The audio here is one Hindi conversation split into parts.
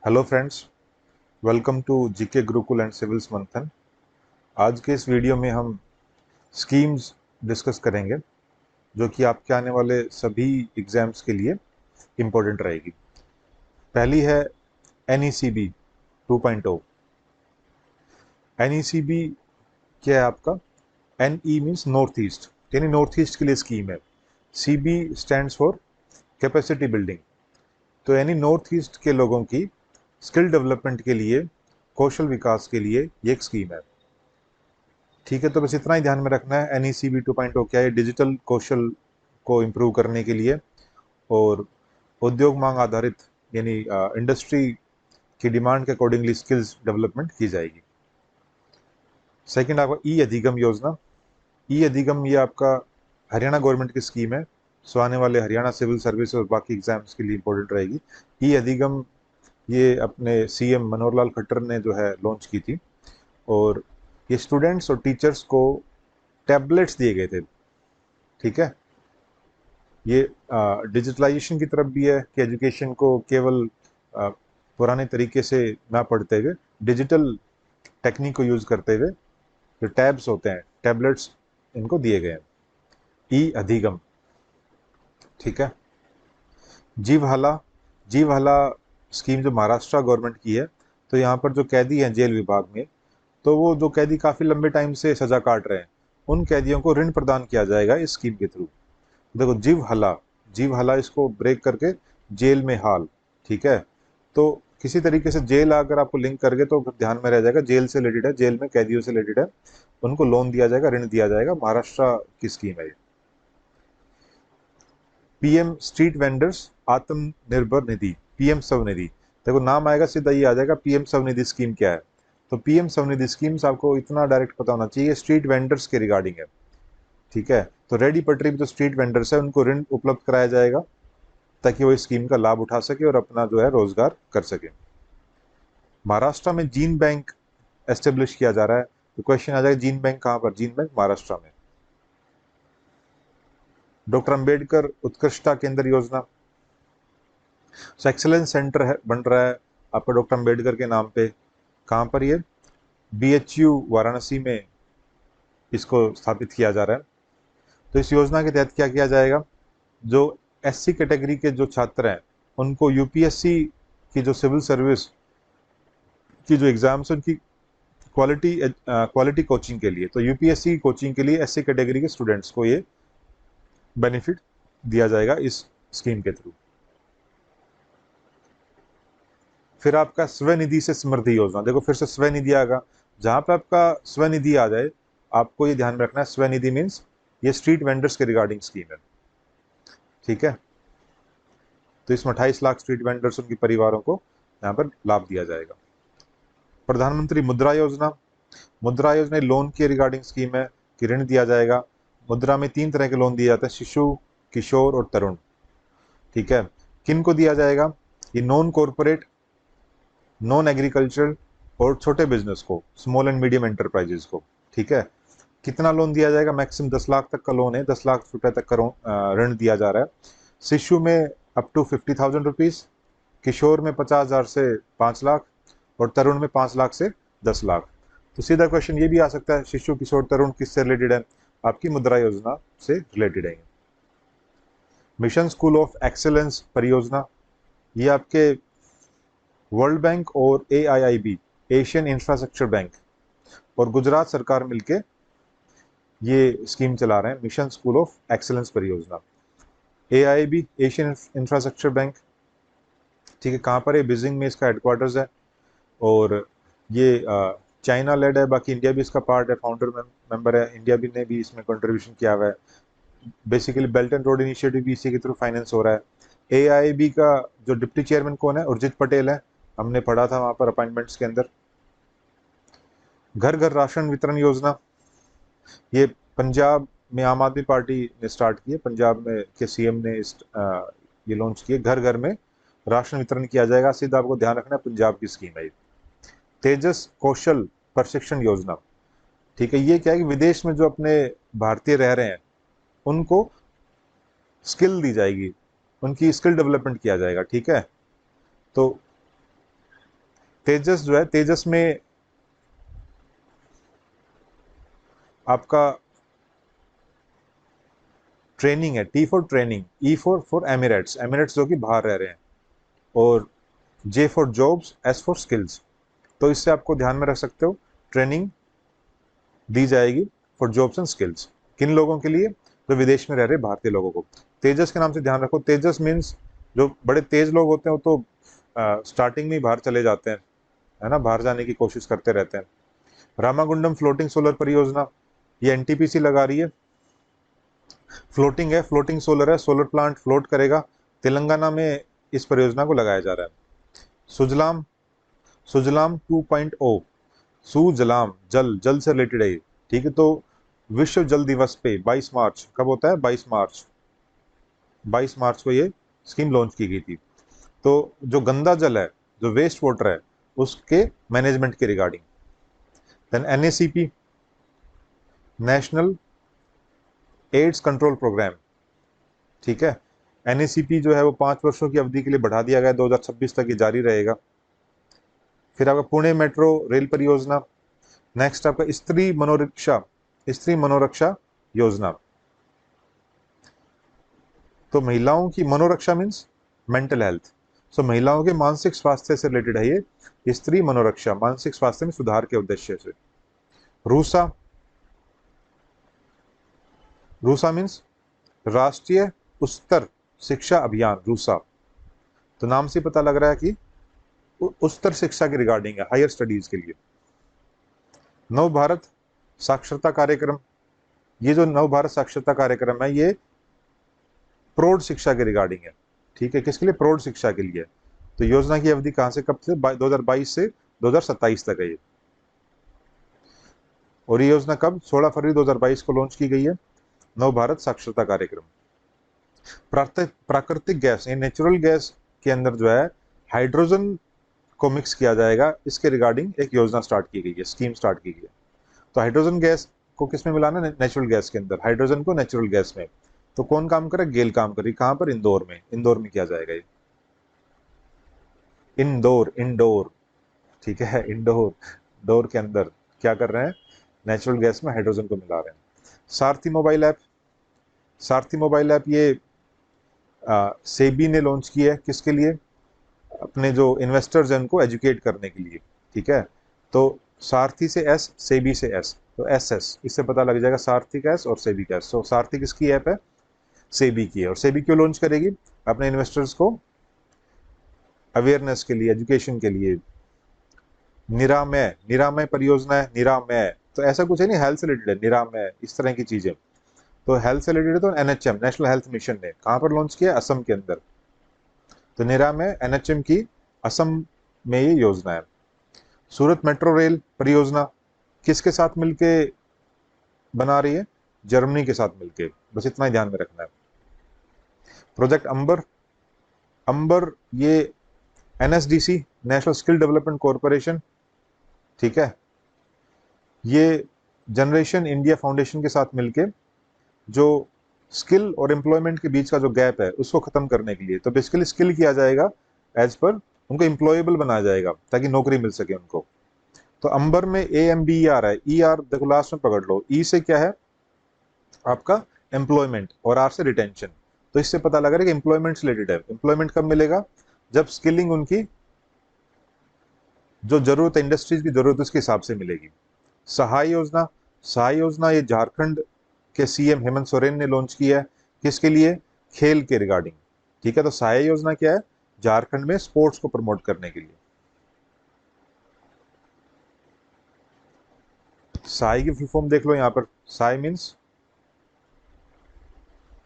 Hello friends, welcome to GK Gurukul and civils Manthan. आज के इस वीडियो में हम स्कीम्स डिस्कस करेंगे जो कि आपके आने वाले सभी एग्जाम्स के लिए इम्पोर्टेंट रहेगी। पहली है NECB 2.0। NECB क्या है आपका? NE मीन्स नॉर्थ ईस्ट, यानी नॉर्थ ईस्ट के लिए स्कीम है। CB stands for capacity building. तो यानी नॉर्थ ईस्ट के लोगों की स्किल डेवलपमेंट के लिए, कौशल विकास के लिए ये एक स्कीम है। ठीक है, तो बस इतना ही ध्यान में रखना है। NECB 2.0 क्या है? डिजिटल कौशल को इम्प्रूव करने के लिए और उद्योग मांग आधारित यानी इंडस्ट्री की डिमांड के अकॉर्डिंगली स्किल्स डेवलपमेंट की जाएगी। सेकंड आपका ई अधिगम योजना। ई अधिगम ये आपका हरियाणा गवर्नमेंट की स्कीम है, सो आने वाले हरियाणा सिविल सर्विस और बाकी एग्जाम्स के लिए इंपॉर्टेंट रहेगी। ई अधिगम ये अपने CM मनोहर लाल खट्टर ने जो है लॉन्च की थी, और ये स्टूडेंट्स और टीचर्स को टैबलेट्स दिए गए थे। ठीक है, ये डिजिटलाइजेशन की तरफ भी है कि एजुकेशन को केवल पुराने तरीके से ना पढ़ते हुए डिजिटल टेक्निक को यूज करते हुए जो टैब्स होते हैं, टैबलेट्स इनको दिए गए हैं। ई अधिगम। ठीक है, जीवहाला। जीवहाला स्कीम जो महाराष्ट्र गवर्नमेंट की है, तो यहाँ पर जो कैदी हैं जेल विभाग में, तो वो जो कैदी काफी लंबे टाइम से सजा काट रहे हैं, उन कैदियों को ऋण प्रदान किया जाएगा इस स्कीम के थ्रू। देखो, जीव हला, जीव हला इसको ब्रेक करके जेल में हाल। ठीक है, तो किसी तरीके से जेल अगर आपको लिंक करके तो फिर ध्यान में रह जाएगा जेल से रिलेटेड है, जेल में कैदियों से रिलेटेड है, उनको लोन दिया जाएगा, ऋण दिया जाएगा। महाराष्ट्र की स्कीम है ये। PM street vendors Atmanirbhar Nidhi, PM Svanidhi. देखो, नाम आएगा सीधा ये आ जाएगा PM स्वनिधि स्कीम क्या है। तो PM स्वनिधि स्कीम्स आपको इतना डायरेक्ट पता होना चाहिए, स्ट्रीट वेंडर्स के रिगार्डिंग है। ठीक है, तो रेडी पटरी में जो स्ट्रीट वेंडर्स है उनको ऋण उपलब्ध कराया जाएगा ताकि वो इस स्कीम का लाभ उठा सके और अपना जो है रोजगार कर सके। महाराष्ट्र में जीन बैंक एस्टेब्लिश किया जा रहा है, तो क्वेश्चन आ जाएगा जीन बैंक कहां पर? जीन बैंक महाराष्ट्र में। डॉक्टर अंबेडकर उत्कृष्टता केंद्र योजना, एक्सेलेंस सेंटर है बन रहा है आपका डॉक्टर अंबेडकर के नाम पे। कहां पर? ये BHU वाराणसी में इसको स्थापित किया जा रहा है। तो इस योजना के तहत क्या किया जाएगा? जो SC कैटेगरी के जो छात्र हैं उनको UPSC की जो सिविल सर्विस की जो एग्जाम्स है उनकी क्वालिटी कोचिंग के लिए, तो UPSC की कोचिंग के लिए SC कैटेगरी के स्टूडेंट्स को ये बेनिफिट दिया जाएगा इस स्कीम के थ्रू। फिर आपका स्वनिधि से समृद्धि योजना। देखो, फिर से स्वनिधि आएगा। जहां पे आपका स्वनिधि आ जाए, आपको ये ध्यान में रखना है, स्वनिधि मीन्स ये स्ट्रीट वेंडर्स के रिगार्डिंग स्कीम है। ठीक है, तो इसमें 28 लाख स्ट्रीट वेंडर्स उनके परिवारों को यहाँ पर लाभ दिया जाएगा। प्रधानमंत्री मुद्रा योजना। मुद्रा योजना लोन के रिगार्डिंग स्कीम है कि ऋण दिया जाएगा। मुद्रा में 3 तरह के लोन दिए जाते हैं, शिशु, किशोर और तरुण। ठीक है, किन को दिया जाएगा? ये नॉन कॉर्पोरेट, नॉन एग्रीकल्चरल और छोटे बिजनेस को, स्मॉल एंड मीडियम एंटरप्राइजेस को। ठीक है, कितना लोन दिया जाएगा? मैक्सिमम 10 लाख तक का लोन है, 10 लाख रुपए तक का ऋण दिया जा रहा है। शिशु में अप टू 50,000 रुपीज, किशोर में 50,000 से 5 लाख और तरुण में 5 लाख से 10 लाख। तो सीधा क्वेश्चन ये भी आ सकता है, शिशु, किशोर, तरुण किससे रिलेटेड है? आपकी मुद्रा योजना से रिलेटेड है। मिशन स्कूल ऑफ एक्सेलेंस परियोजना, ये आपके वर्ल्ड बैंक और AIIB, एशियन इंफ्रास्ट्रक्चर बैंक, और गुजरात सरकार मिलके ये स्कीम चला रहे हैं, मिशन स्कूल ऑफ एक्सेलेंस परियोजना। AIIB एशियन इंफ्रास्ट्रक्चर बैंक, ठीक है, कहाँ पर है? बीजिंग में इसका हेडक्वार्टर्स है, और ये चाइना लेड है, बाकी इंडिया भी इसका पार्ट है, फाउंडर मेंबर है, इंडिया भी ने भी इसमें कंट्रीब्यूशन किया हुआ है। Basically belt and road initiative भी इसी के थ्रू फाइनेंस हो रहा है। AIIB का जो डिप्टी चेयरमैन कौन है? उर्जित पटेल है, हमने पढ़ा था वहां पर अपॉइंटमेंट्स के अंदर। घर घर राशन वितरण योजना, ये पंजाब में आम आदमी पार्टी ने स्टार्ट की है, पंजाब में के CM ने ये लॉन्च किए। घर घर में राशन वितरण किया जाएगा, सीधा आपको ध्यान रखना है, पंजाब की स्कीम है। तेजस कौशल प्रशिक्षण योजना, ठीक है, ये क्या है कि विदेश में जो अपने भारतीय रह रहे हैं उनको स्किल दी जाएगी, उनकी स्किल डेवलपमेंट किया जाएगा। ठीक है, तो तेजस जो है, तेजस में आपका ट्रेनिंग है, T for training, E for Emirates, Emirates जो कि बाहर रह रहे हैं, और J for jobs, S for skills. तो इससे आपको ध्यान में रख सकते हो, ट्रेनिंग दी जाएगी फॉर जॉब्स एंड स्किल्स। किन लोगों के लिए? जो विदेश में रह रहे भारतीय लोगों को। तेजस के नाम से ध्यान रखो, तेजस मीन्स जो बड़े तेज लोग होते हैं वो तो स्टार्टिंग में ही बाहर चले जाते हैं, है ना, बाहर जाने की कोशिश करते रहते हैं। रामागुंडम फ्लोटिंग सोलर परियोजना, ये एनटीपीसी लगा रही है, फ्लोटिंग है, फ्लोटिंग सोलर है, सोलर प्लांट फ्लोट करेगा। तेलंगाना में इस परियोजना को लगाया जा रहा है। सुजलाम, सुजलाम 2.0, सुजलाम, जल, जल से रिलेटेड है, ठीक है। तो विश्व जल दिवस पे 22 मार्च, कब होता है? 22 मार्च, 22 मार्च को ये स्कीम लॉन्च की गई थी। तो जो गंदा जल है, जो वेस्ट वाटर है, उसके मैनेजमेंट के regarding. Then NACP, national AIDS control programme, ठीक है। एनएसीपी जो है वो 5 वर्षों की अवधि के लिए बढ़ा दिया गया, 2026 तक ये जारी रहेगा। फिर आपका पुणे मेट्रो रेल परियोजना। नेक्स्ट आपका स्त्री मनोरक्षा, स्त्री मनोरक्षा योजना। तो महिलाओं की मनोरक्षा मीन्स मेंटल हेल्थ, सो महिलाओं के मानसिक स्वास्थ्य से रिलेटेड है ये स्त्री मनोरक्षा, मानसिक स्वास्थ्य में सुधार के उद्देश्य से। रूसा, रूसा मीन्स राष्ट्रीय उच्चतर शिक्षा अभियान, रूसा। तो नाम से पता लग रहा है कि उच्चतर शिक्षा के रिगार्डिंग है, हायर स्टडीज के लिए। नव भारत साक्षरता कार्यक्रम, ये जो नव भारत साक्षरता कार्यक्रम है ये प्रौढ़ शिक्षा के रिगार्डिंग है, ठीक है। किसके लिए? प्रौढ़ शिक्षा के लिए। तो योजना की अवधि कहां से कब से? 2022 से 2027 तक है ये। और ये योजना कब? 16 फरवरी 2022 को लॉन्च की गई है, नव भारत साक्षरता कार्यक्रम। प्राकृतिक गैस, नेचुरल गैस के अंदर जो है हाइड्रोजन को मिक्स किया जाएगा, इसके रिगार्डिंग एक योजना स्टार्ट की गई है, स्कीम स्टार्ट की गई है। तो हाइड्रोजन गैस को किसमें मिलाना है? नेचुरल गैस के अंदर, हाइड्रोजन को नेचुरल गैस में। तो कौन काम करे? गेल काम करे। कहां पर? इंदौर में, इंदौर में किया जाएगा ये। इंदौर, इंडोर, ठीक है, इंडोर, डोर के अंदर क्या कर रहे हैं? नेचुरल गैस में हाइड्रोजन को मिला रहे हैं। सारथी मोबाइल ऐप, सारथी मोबाइल ऐप ये सेबी ने लॉन्च की है, किसके लिए? अपने जो इन्वेस्टर्स हैं उनको एजुकेट करने के लिए, ठीक है। तो सारथी से एस, सेबी से एस, तो एस एस, इससे पता लग जाएगा सारथी का एस और सेबी का एस। तो सारथी किसकी ऐप है? सेबी की है। और सेबी क्यों लॉन्च करेगी? अपने इन्वेस्टर्स को अवेयरनेस के लिए, एजुकेशन के लिए। निरामय, निरामय परियोजना है, निरामय तो ऐसा कुछ है नहीं, हेल्थ से रिलेटेड है निरामय, इस तरह की चीजें। तो हेल्थ से रिलेटेड, तो एनएचएम, नेशनल हेल्थ मिशन ने कहां पर लॉन्च किया? असम के अंदर। तो निरामय एनएचएम की असम में ये योजना है। सूरत मेट्रो रेल परियोजना किसके साथ मिलके बना रही है? जर्मनी के साथ मिलके, बस इतना ही ध्यान में रखना है। प्रोजेक्ट अंबर, अंबर ये NSDC, national skill development corporation, ठीक है। ये जनरेशन इंडिया फाउंडेशन के साथ मिलके जो स्किल और एम्प्लॉयमेंट के बीच का जो गैप है उसको खत्म करने के लिए, तो बेसिकली स्किल किया जाएगा, एज पर उनको एम्प्लॉयबल बनाया जाएगा ताकि नौकरी मिल सके उनको। तो अंबर में AMBER है, ER देखो लास्ट में पकड़ लो, ई से क्या है आपका? एम्प्लॉयमेंट, और आर से रिटेंशन। तो इससे पता लग रहा है कि एम्प्लॉयमेंट से रिलेटेड है। एम्प्लॉयमेंट कब मिलेगा? जब स्किलिंग उनकी जो जरूरत है, इंडस्ट्रीज की जरूरत, उसके हिसाब से मिलेगी। सहाय योजना, सहाय योजना ये झारखंड के CM हेमंत सोरेन ने लॉन्च किया है, किसके लिए? खेल के रिगार्डिंग, ठीक है। तो सहाय योजना क्या है? झारखंड में स्पोर्ट्स को प्रमोट करने के लिए। सहाय की फुल फॉर्म देख लो यहाँ पर, Sahay means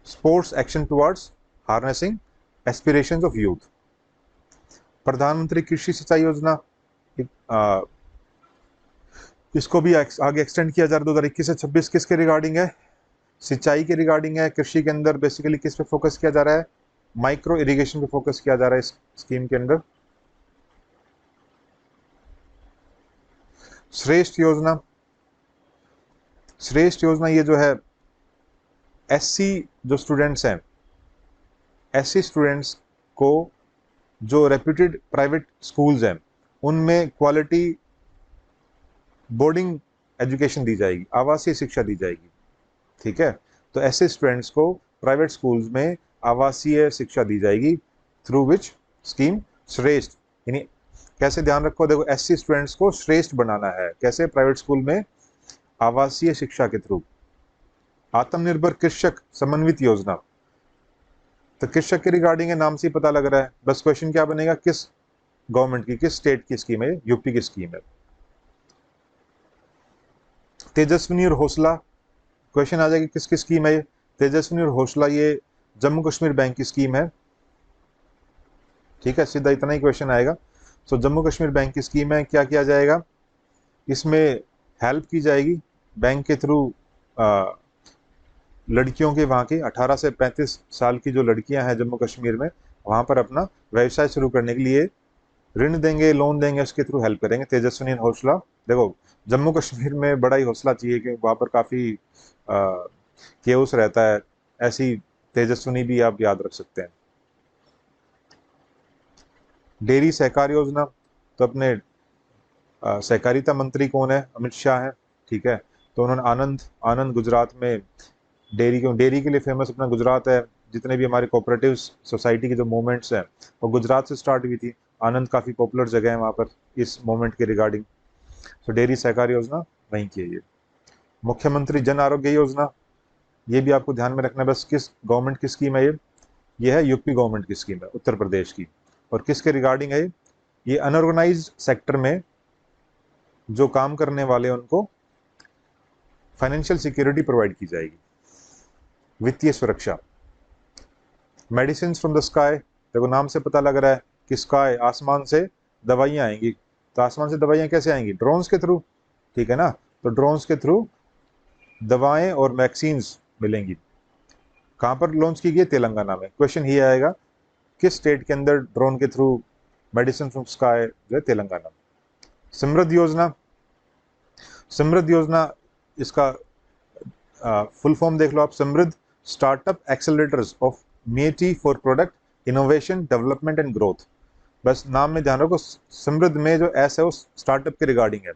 sports action towards harnessing aspirations of youth. प्रधानमंत्री कृषि सिंचाई योजना, इसको भी आगे एक्सटेंड किया जा रहा है 2021 से 26, किसके रिगार्डिंग है? सिंचाई के रिगार्डिंग है। कृषि के अंदर बेसिकली किस पे फोकस किया जा रहा है? माइक्रो इरिगेशन पे फोकस किया जा रहा है इस स्कीम के अंदर। श्रेष्ठ योजना, श्रेष्ठ योजना ये जो है SC जो स्टूडेंट्स हैं, SC स्टूडेंट्स को जो रेप्यूटेड प्राइवेट स्कूल्स हैं उनमें क्वालिटी बोर्डिंग एजुकेशन दी जाएगी, आवासीय शिक्षा दी जाएगी। ठीक है, तो ऐसे स्टूडेंट्स को प्राइवेट स्कूल्स में आवासीय शिक्षा दी जाएगी थ्रू विच स्कीम श्रेष्ठ, यानी कैसे, ध्यान रखो, देखो एससी स्टूडेंट्स को श्रेष्ठ बनाना है, कैसे, प्राइवेट स्कूल में आवासीय शिक्षा के थ्रू। आत्मनिर्भर कृषक समन्वित योजना, तो कृषक के रिगार्डिंग है, नाम से ही पता लग रहा है। बस क्वेश्चन क्या बनेगा, किस गवर्नमेंट की, किस स्टेट की स्कीम है, यूपी की स्कीम है। तेजस्विनी और हौसला, क्वेश्चन आ जाएगा किसकी स्कीम है ये, तेजस्विनी और हौसला ये जम्मू कश्मीर बैंक की स्कीम है। ठीक है, सीधा इतना ही क्वेश्चन आएगा। सो जम्मू कश्मीर बैंक की स्कीम है, क्या किया जाएगा, इसमें हेल्प की जाएगी बैंक के थ्रू लड़कियों के, वहाँ की 18 से 35 साल की जो लड़कियां हैं जम्मू कश्मीर में, वहाँ पर अपना व्यवसाय शुरू करने के लिए ऋण देंगे, लोन देंगे, उसके थ्रू हेल्प करेंगे। तेजस्विनी हौसला, देखो जम्मू कश्मीर में बड़ा ही हौसला चाहिए कि वहाँ पर काफ़ी केओस रहता है, ऐसी तेजस्विनी भी आप याद रख सकते हैं। डेयरी सहकार योजना, तो अपने सहकारिता मंत्री कौन है, अमित शाह है। ठीक है, तो उन्होंने आनंद गुजरात में डेयरी के लिए फेमस अपना गुजरात है। जितने भी हमारे कोऑपरेटिव सोसाइटी के जो मूवमेंट्स हैं वो गुजरात से स्टार्ट हुई थी। आनंद काफ़ी पॉपुलर जगह है वहाँ पर इस मूवमेंट के रिगार्डिंग। तो डेयरी सहकारी योजना वहीं की है ये। मुख्यमंत्री जन आरोग्य योजना, ये भी आपको ध्यान में रखना है, बस किस गवर्नमेंट की स्कीम है ये है यूपी गवर्नमेंट की स्कीम है, उत्तर प्रदेश की। और किसके रिगार्डिंग है ये अनऑर्गेनाइज्ड सेक्टर में जो काम करने वाले उनको फाइनेंशियल सिक्योरिटी प्रोवाइड की जाएगी, वित्तीय सुरक्षा। मेडिसिन फ्रॉम द स्काई, देखो नाम से पता लग रहा है कि स्काई, आसमान से दवाइयाँ आएंगी। तो आसमान से दवाइयाँ कैसे आएंगी, ड्रोन्स के थ्रू। ठीक है ना, तो ड्रोन्स के थ्रू दवाएं और वैक्सीन्स मिलेंगी। कहाँ पर लॉन्च की गई, तेलंगाना में। क्वेश्चन ये आएगा किस स्टेट के अंदर ड्रोन के थ्रू मेडिसिन फ्रॉम स्काई जो है, तेलंगाना। समृद्ध योजना, समृद्ध योजना इसका फुल फॉर्म देख लो आप, Samridh startup accelerators of MeitY for product innovation development and growth. बस नाम में ध्यान रखो, समृद्ध में जो एस है वो स्टार्टअप के रिगार्डिंग है।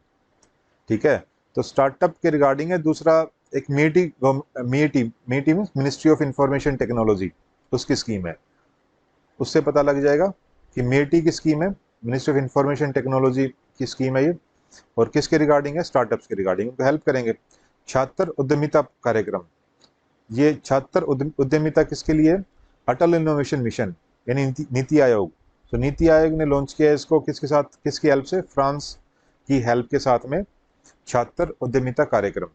ठीक है, तो स्टार्टअप के रिगार्डिंग है। दूसरा एक MeitY means ministry of information technology, उसकी स्कीम है। उससे पता लग जाएगा कि मेटी की स्कीम है, मिनिस्ट्री ऑफ इंफॉर्मेशन टेक्नोलॉजी की स्कीम है ये, और किसके रिगार्डिंग है, स्टार्टअप्स के रिगार्डिंग, उनको हेल्प करेंगे। छात्र उद्यमिता कार्यक्रम, ये छात्र उद्यमिता किसके लिए, अटल इनोवेशन मिशन यानी नीति आयोग। तो नीति आयोग ने लॉन्च किया है इसको, किसके साथ, किसकी हेल्प से, फ्रांस की हेल्प के साथ में, छात्र उद्यमिता कार्यक्रम।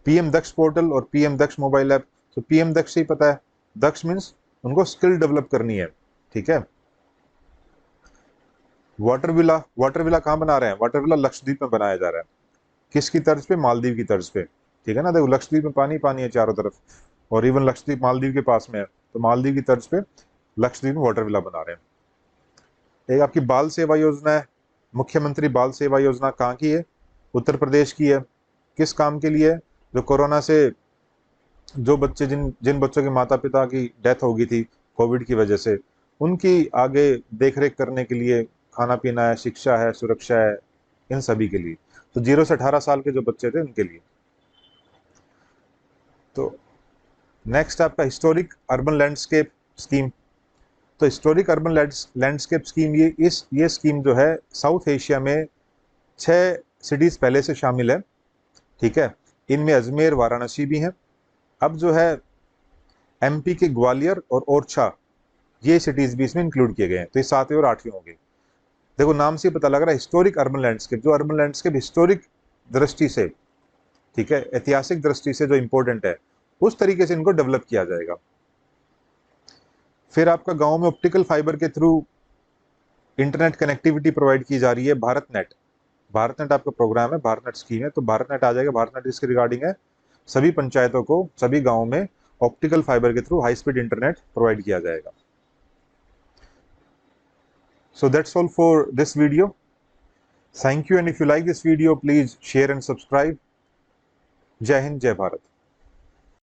पीएम दक्ष पोर्टल और पीएम दक्ष मोबाइल ऐप। तो पीएम दक्ष से ही पता है, दक्ष मीन्स उनको स्किल डेवलप करनी है। ठीक है, वाटर विला कहाँ बना रहे हैं, वाटर विला लक्षद्वीप में बनाया जा रहा है। किसकी तर्ज पे, मालदीव की तर्ज पे। ठीक है ना, देखो लक्षद्वीप में पानी पानी है चारों तरफ, और इवन लक्षद्वीप मालदीव के पास में है, तो मालदीव की तर्ज पे लक्षद्वीप में वाटर विला बना रहे हैं। एक आपकी बाल सेवा योजना है, मुख्यमंत्री बाल सेवा योजना कहाँ की है, उत्तर प्रदेश की है। किस काम के लिए, जो कोरोना से जो बच्चे, जिन बच्चों के माता पिता की डेथ हो गई थी कोविड की वजह से, उनकी आगे देखरेख करने के लिए, खाना पीना है, शिक्षा है, सुरक्षा है, इन सभी के लिए। तो 0 से 18 साल के जो बच्चे थे उनके लिए। तो नेक्स्ट आपका हिस्टोरिक अर्बन लैंडस्केप स्कीम। तो हिस्टोरिक अर्बन लैंडस्केप स्कीम, ये स्कीम जो है साउथ एशिया में 6 सिटीज पहले से शामिल है। ठीक है, इनमें अजमेर, वाराणसी भी हैं। अब जो है एमपी के ग्वालियर और ओरछा, ये सिटीज भी इसमें इंक्लूड किए गए हैं। तो ये 7वें और 8वें होंगे। देखो नाम से पता लग रहा है हिस्टोरिक अर्बन लैंडस्केप, जो अर्बन लैंडस्केप हिस्टोरिक दृष्टि से, ठीक है, ऐतिहासिक दृष्टि से जो इंपॉर्टेंट है, उस तरीके से इनको डेवलप किया जाएगा। फिर आपका गांव में ऑप्टिकल फाइबर के थ्रू इंटरनेट कनेक्टिविटी प्रोवाइड की जा रही है, भारत नेट आपका प्रोग्राम है, भारत नेट स्कीम है। तो भारत नेट आ जाएगा, भारत नेट इसके रिगार्डिंग है, सभी पंचायतों को, सभी गांवों में ऑप्टिकल फाइबर के through high speed internet provide किया जाएगा। So that's all for this video. Thank you, and if you like this video, please share and subscribe. जय हिंद, जय भारत।